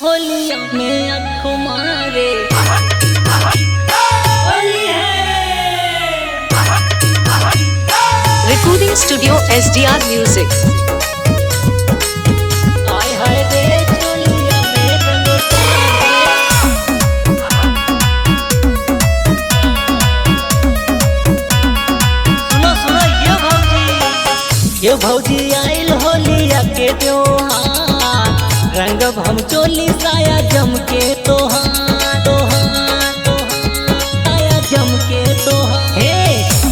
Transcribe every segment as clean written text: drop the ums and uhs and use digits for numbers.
होलिया में अख मारे Recording Studio SDR Music. आय हाय रे चोलिया में रंग सुनो सुनो ये भौजी आइल होलिया के त्योहार रंग हम चोली साया जम के तोहार साया जम के तोहार हे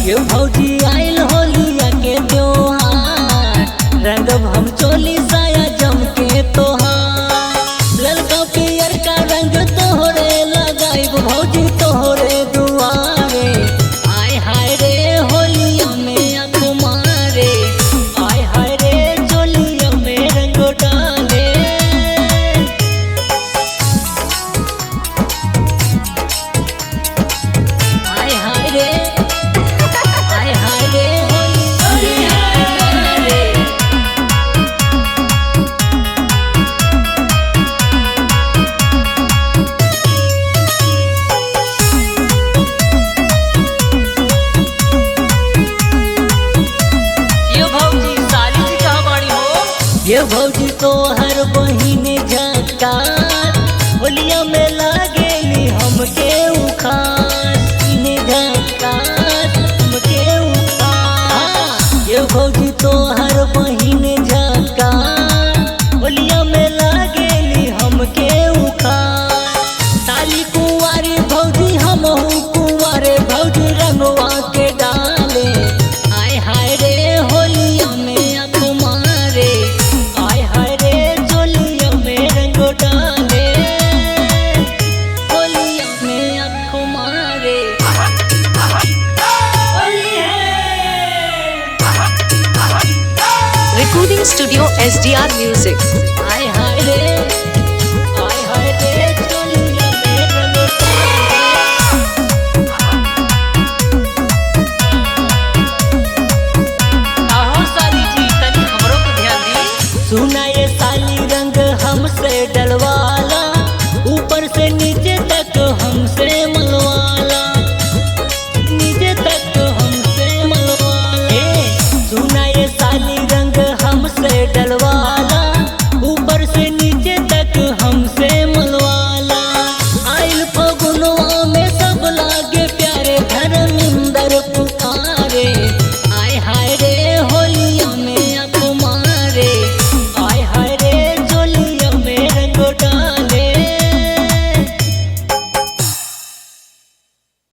ये भौजी आइल होलिया के त्योहार रंग हम चोली साया जम के तोहार ललका पियर का रंग तोहरे लगाइब भौजी तोहरे दुआरे आय हाय रे होलिया में अख मारे आय हाय रे चोलिया में रंग डाले आय हाय रे होलिया रे ये भौजी साली जी कहाँ बाड़ी हो ये भौजी तो हर बहिने झका